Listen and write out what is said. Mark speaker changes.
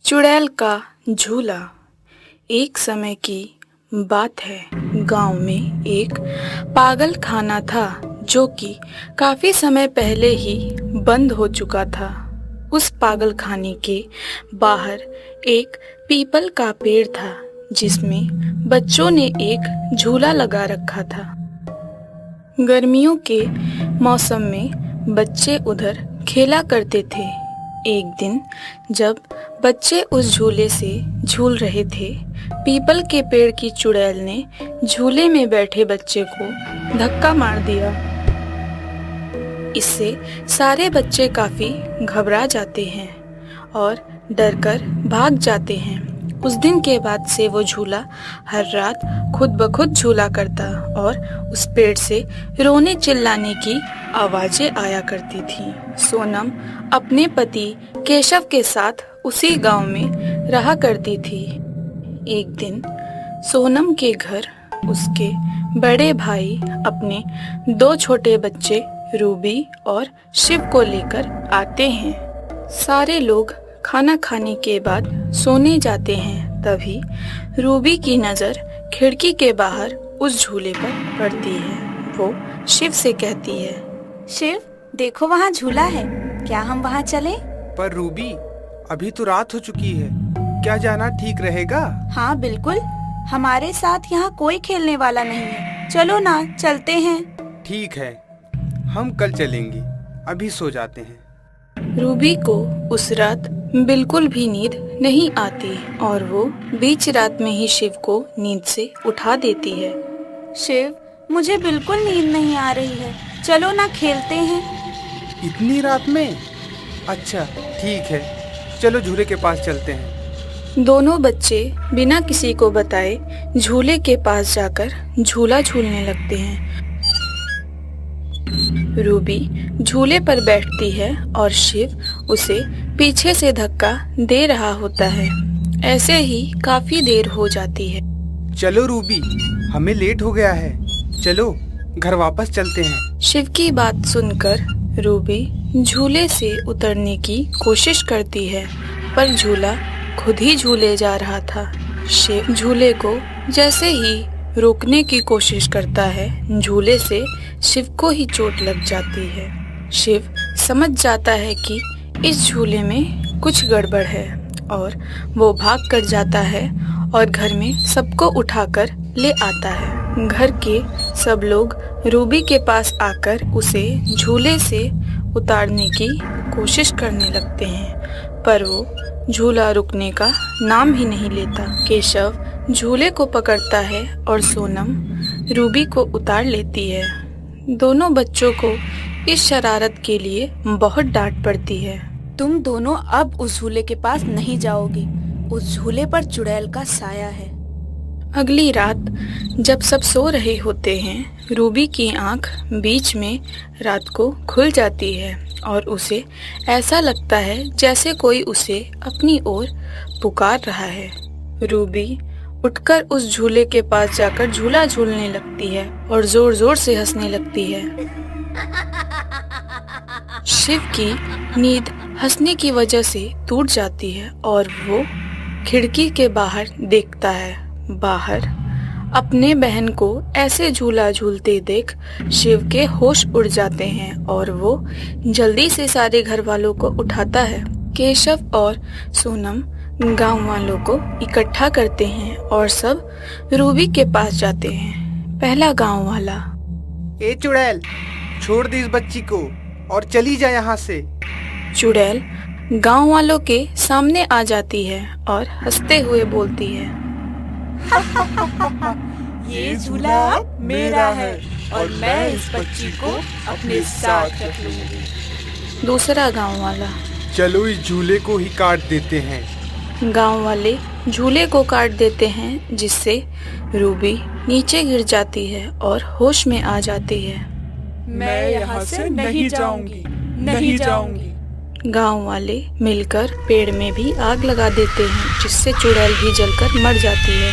Speaker 1: चुड़ैल का झूला। एक समय की बात है। गांव में एक पागल खाना था जो कि काफी समय पहले ही बंद हो चुका था। उस पागल खाने के बाहर एक पीपल का पेड़ था जिसमें बच्चों ने एक झूला लगा रखा था। गर्मियों के मौसम में बच्चे उधर खेला करते थे। एक दिन जब बच्चे उस झूले से झूल रहे थे, पीपल के पेड़ की चुड़ैल ने झूले में बैठे बच्चे को धक्का मार दिया। इससे सारे बच्चे काफी घबरा जाते हैं और डरकर भाग जाते हैं। उस दिन के बाद से वो झूला हर रात खुद ब खुद झूला करता और उस पेड़ से रोने चिल्लाने की आवाजें आया करती थी। सोनम अपने पति केशव के साथ उसी गांव में रहा करती थी। एक दिन सोनम के घर उसके बड़े भाई अपने दो छोटे बच्चे रूबी और शिव को लेकर आते हैं। सारे लोग खाना खाने के बाद सोने जाते हैं। तभी रूबी की नजर खिड़की के बाहर उस झूले पर पड़ती है। वो शिव से कहती है,
Speaker 2: शिव, देखो वहाँ झूला है, क्या हम वहाँ चलें?
Speaker 3: पर रूबी, अभी तो रात हो चुकी है, क्या जाना ठीक रहेगा?
Speaker 2: हाँ बिल्कुल, हमारे साथ यहाँ कोई खेलने वाला नहीं है, चलो ना चलते हैं।
Speaker 3: ठीक है, हम कल चलेंगे, अभी सो जाते हैं।
Speaker 1: रूबी को उस रात बिल्कुल भी नींद नहीं आती और वो बीच रात में ही शिव को नींद से उठा देती है।
Speaker 2: शिव, मुझे बिल्कुल नींद नहीं आ रही है, चलो ना खेलते हैं।
Speaker 3: इतनी रात में? अच्छा ठीक है, चलो झूले के पास चलते हैं।
Speaker 1: दोनों बच्चे बिना किसी को बताए झूले के पास जाकर झूला झूलने लगते हैं। रूबी झूले पर बैठती है और शिव उसे पीछे से धक्का दे रहा होता है। ऐसे ही काफी देर हो जाती है।
Speaker 3: चलो रूबी, हमें लेट हो गया है, चलो घर वापस चलते हैं।
Speaker 1: शिव की बात सुनकर रूबी झूले से उतरने की कोशिश करती है, पर झूला खुद ही झूले जा रहा था। शिव झूले को जैसे ही रोकने की कोशिश करता है, झूले से शिव को ही चोट लग जाती है। शिव समझ जाता है कि इस झूले में कुछ गड़बड़ है और वो भाग कर जाता है और घर में सबको उठाकर ले आता है। घर के सब लोग रूबी के पास आकर उसे झूले से उतारने की कोशिश करने लगते हैं, पर वो झूला रुकने का नाम ही नहीं लेता। केशव झूले को पकड़ता है और सोनम रूबी को उतार लेती है। दोनों बच्चों को इस शरारत के लिए बहुत डांट पड़ती है।
Speaker 2: तुम दोनों अब उस झूले के पास नहीं जाओगी, उस झूले पर चुड़ैल का साया है।
Speaker 1: अगली रात जब सब सो रहे होते हैं, रूबी की आंख बीच में रात को खुल जाती है और उसे ऐसा लगता है जैसे कोई उसे अपनी ओर पुकार रहा है। रूबी उठकर उस झूले के पास जाकर झूला झूलने लगती है और जोर जोर से हंसने लगती है। शिव की नींद हंसने की वजह से टूट जाती है और वो खिड़की के बाहर देखता है। बाहर अपने बहन को ऐसे झूला झूलते देख शिव के होश उड़ जाते हैं और वो जल्दी से सारे घर वालों को उठाता है। केशव और सोनम गांव वालों को इकट्ठा करते हैं और सब रूबी के पास जाते हैं। पहला गांव वाला,
Speaker 3: ए चुड़ैल, छोड़ दे इस बच्ची को और चली जा यहाँ से।
Speaker 1: चुड़ैल गांव वालों के सामने आ जाती है और हंसते हुए बोलती है,
Speaker 2: ये झूला मेरा है और मैं इस बच्ची को अपने साथ रख लूंगी।
Speaker 1: दूसरा गांव वाला,
Speaker 3: चलो इस झूले को ही काट देते हैं।
Speaker 1: गांव वाले झूले को काट देते हैं जिससे रूबी नीचे गिर जाती है और होश में आ जाती है।
Speaker 2: मैं यहाँ से नहीं जाऊंगी, नहीं जाऊंगी।
Speaker 1: गांव वाले मिलकर पेड़ में भी आग लगा देते हैं जिससे चुड़ैल भी जलकर मर जाती है।